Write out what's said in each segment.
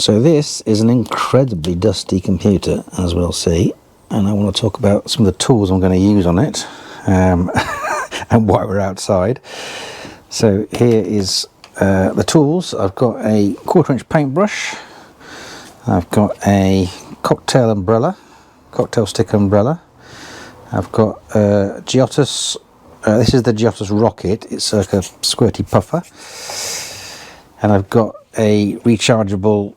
So this is an incredibly dusty computer, as we'll see, and I want to talk about some of the tools I'm going to use on it and why we're outside. So here is the tools. I've got a 1/4-inch paintbrush, I've got a cocktail stick umbrella, I've got Giottos, this is the Giottos Rocket, it's like a squirty puffer, and I've got a rechargeable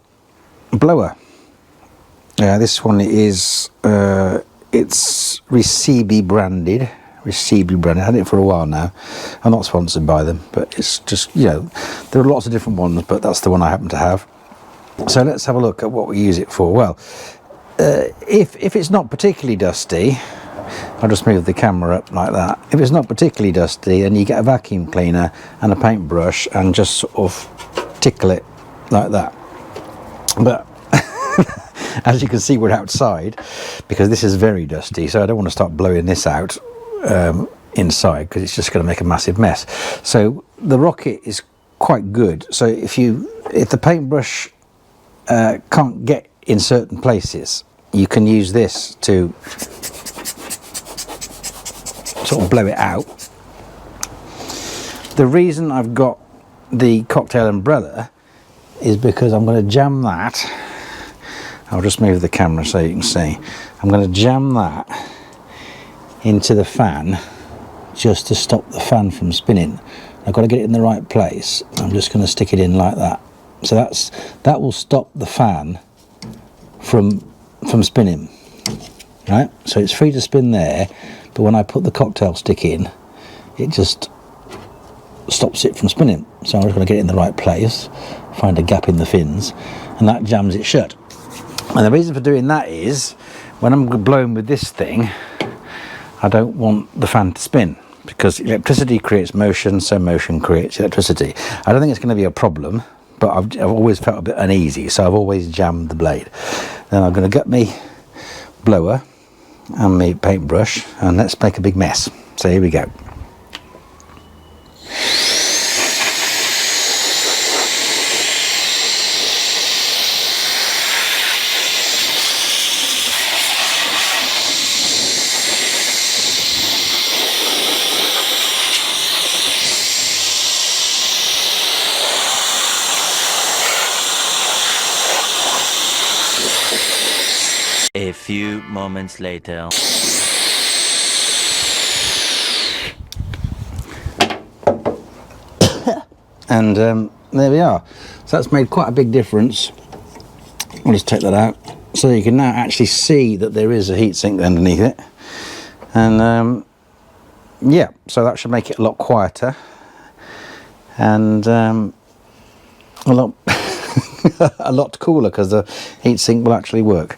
blower. This one is it's Recibi branded. I had it for a while now. I'm not sponsored by them, but it's just, you know, there are lots of different ones, but that's the one I happen to have. So let's have a look at what we use it for. Well, if it's not particularly dusty, I'll just move the camera up like that. If it's not particularly dusty, then you get a vacuum cleaner and a paintbrush and just sort of tickle it like that. But as you can see, we're outside because this is very dusty, so I don't want to start blowing this out inside because it's just going to make a massive mess. So the Rocket is quite good. So if the paintbrush can't get in certain places, you can use this to sort of blow it out. The reason I've got the cocktail umbrella is because I'm going to jam that. I'll just move the camera so you can see. I'm going to jam that into the fan just to stop the fan from spinning. I've got to get it in the right place. I'm just going to stick it in like that. So that will stop the fan from spinning. Right? So it's free to spin there, but when I put the cocktail stick in, it just stops it from spinning. So I'm just going to get it in the right place, find a gap in the fins, and that jams it shut. And the reason for doing that is when I'm blowing with this thing, I don't want the fan to spin because electricity creates motion, so motion creates electricity. I don't think it's going to be a problem, but I've always felt a bit uneasy, so I've always jammed the blade. Then I'm going to get me blower and my paintbrush, and let's make a big mess. So here we go. A few moments later. And there we are. So that's made quite a big difference. I'll just take that out. So you can now actually see that there is a heatsink underneath it. And yeah, so that should make it a lot quieter. And a lot a lot cooler because the heatsink will actually work.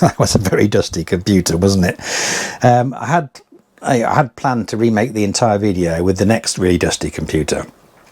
That was a very dusty computer, wasn't it? I had planned to remake the entire video with the next really dusty computer,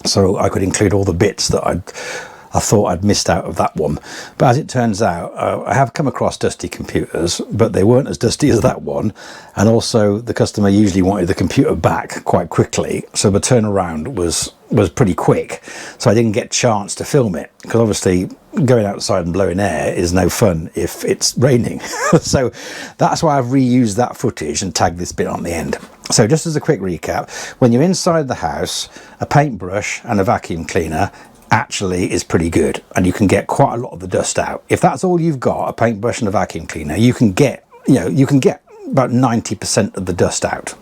so I could include all the bits that I thought I'd missed out of that one. But as it turns out, I have come across dusty computers, but they weren't as dusty as that one. And also the customer usually wanted the computer back quite quickly, so the turnaround was pretty quick. So I didn't get a chance to film it, because obviously going outside and blowing air is no fun if it's raining. So that's why I've reused that footage and tagged this bit on the end. So just as a quick recap, when you're inside the house, a paintbrush and a vacuum cleaner actually is pretty good, and you can get quite a lot of the dust out. If that's all you've got, a paintbrush and a vacuum cleaner, you can get about 90% of the dust out,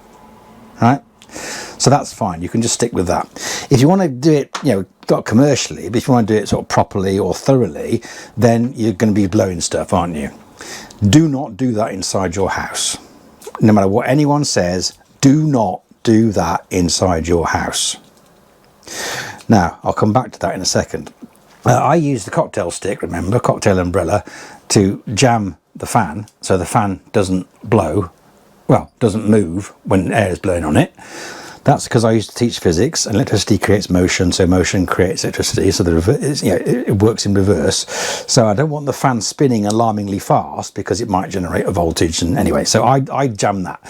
right? So that's fine, you can just stick with that. If you want to do it, not commercially, but if you want to do it sort of properly or thoroughly, then you're going to be blowing stuff, aren't you? Do not do that inside your house. No matter what anyone says, do not do that inside your house. Now, I'll come back to that in a second. I use the cocktail stick, remember, cocktail umbrella, to jam the fan so the fan doesn't move when air is blowing on it. That's because I used to teach physics, and electricity creates motion, so motion creates electricity, so it works in reverse. So I don't want the fan spinning alarmingly fast because it might generate a voltage, and anyway, so I jam that.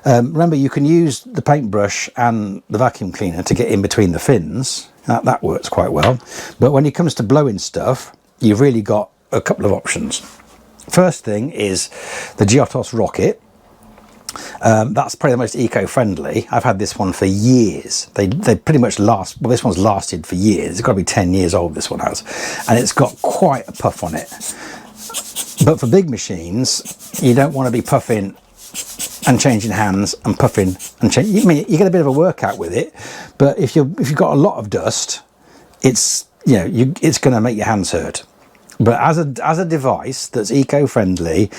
Remember, you can use the paintbrush and the vacuum cleaner to get in between the fins, That works quite well. But when it comes to blowing stuff, you've really got a couple of options. First thing is the Giottos Rocket. That's probably the most eco-friendly. I've had this one for years. They pretty much last, well, this one's lasted for years. It's got to be 10 years old, this one has. And it's got quite a puff on it. But for big machines, you don't want to be puffing and changing hands and puffing and changing. I mean, you get a bit of a workout with it, but if you've got a lot of dust, it's, you know, it's going to make your hands hurt. But as a device that's eco-friendly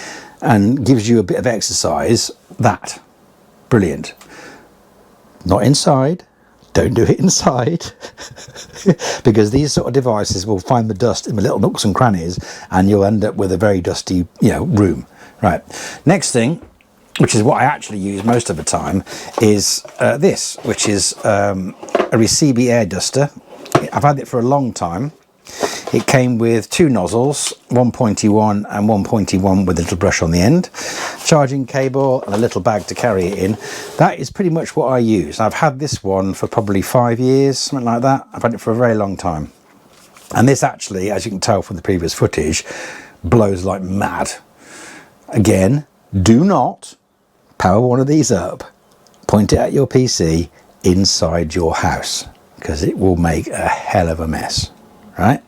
and gives you a bit of exercise, that brilliant. Not inside. Don't do it inside, because these sort of devices will find the dust in the little nooks and crannies, and you'll end up with a very dusty, you know, room. Right. Next thing, which is what I actually use most of the time, is this, which is a Recibi air duster. I've had it for a long time. It came with two nozzles, one pointy one and one pointy one with a little brush on the end, charging cable and a little bag to carry it in. That is pretty much what I use. I've had this one for probably 5 years, something like that. I've had it for a very long time. And this actually, as you can tell from the previous footage, blows like mad. Again, do not power one of these up, point it at your PC inside your house, because it will make a hell of a mess, right?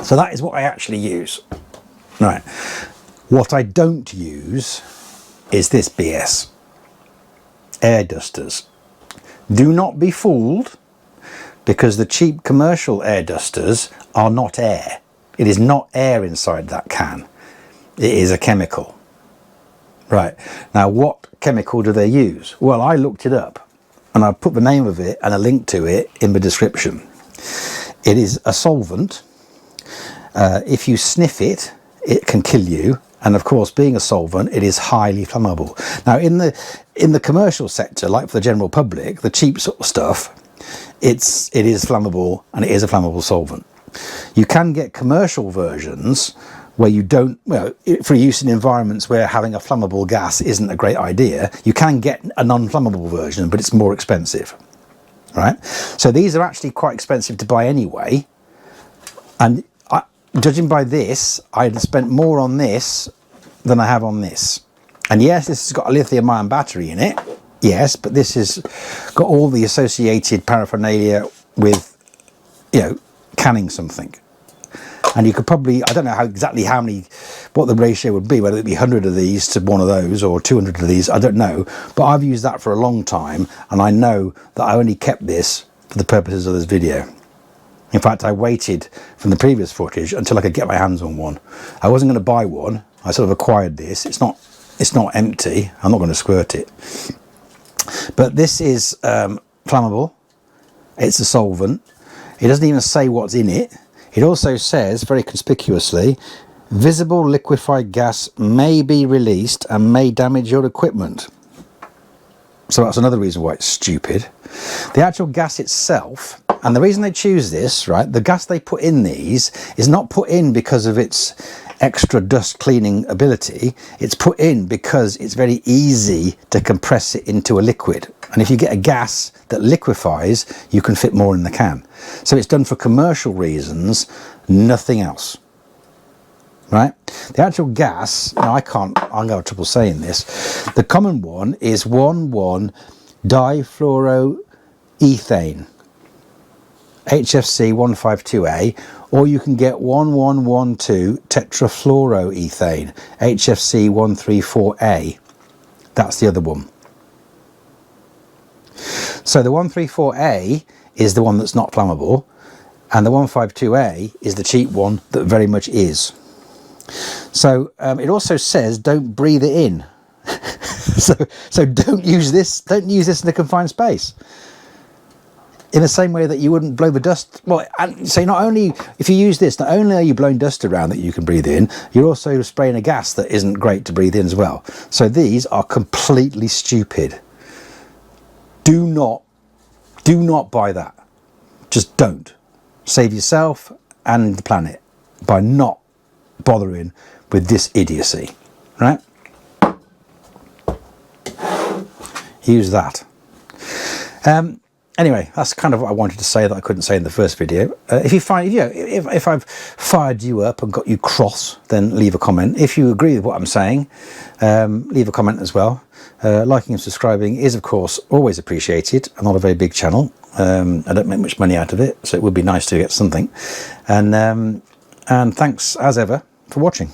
So that is what I actually use. Right. What I don't use is this BS. Air dusters. Do not be fooled, because the cheap commercial air dusters are not air. It is not air inside that can. It is a chemical. Right. Now, what chemical do they use? Well, I looked it up, and I put the name of it and a link to it in the description. It is a solvent. If you sniff it, it can kill you. And of course, being a solvent, it is highly flammable. Now, in the commercial sector, like for the general public, the cheap sort of stuff, it is flammable, and it is a flammable solvent. You can get commercial versions where you don't, well, for use in environments where having a flammable gas isn't a great idea. You can get a non-flammable version, but it's more expensive. Right? So these are actually quite expensive to buy anyway. And judging by this, I'd spent more on this than I have on this. And yes, this has got a lithium-ion battery in it. Yes, but this has got all the associated paraphernalia with, you know, canning something. And you could probably, I don't know exactly what the ratio would be, whether it be 100 of these to one of those or 200 of these, I don't know. But I've used that for a long time, and I know that I only kept this for the purposes of this video. In fact, I waited from the previous footage until I could get my hands on one. I wasn't going to buy one. I sort of acquired this. It's not empty. I'm not going to squirt it. But this is flammable. It's a solvent. It doesn't even say what's in it. It also says, very conspicuously, visible liquefied gas may be released and may damage your equipment. So that's another reason why it's stupid. The actual gas itself, and the reason they choose this, right, the gas they put in these is not put in because of its extra dust cleaning ability. It's put in because it's very easy to compress it into a liquid. And if you get a gas that liquefies, you can fit more in the can. So it's done for commercial reasons, nothing else. Right? The actual gas, now I'm going to have trouble saying this. The common one is 1,1-difluoroethane, HFC 152A, or you can get 1,1,12-tetrafluoroethane, HFC 134A. That's the other one. So the 134A is the one that's not flammable, and the 152A is the cheap one that very much is. So it also says don't breathe it in. so don't use this in a confined space. In the same way that you wouldn't blow the dust. Well, and so not only, if you use this, not only are you blowing dust around that you can breathe in, you're also spraying a gas that isn't great to breathe in as well. So these are completely stupid. Do not buy that. Just don't. Save yourself and the planet by not bothering with this idiocy, right? Use that. Anyway, that's kind of what I wanted to say that I couldn't say in the first video. If you find, if I've fired you up and got you cross, then leave a comment. If you agree with what I'm saying, leave a comment as well. Liking and subscribing is, of course, always appreciated. I'm not a very big channel. I don't make much money out of it, so it would be nice to get something. And thanks, as ever, for watching.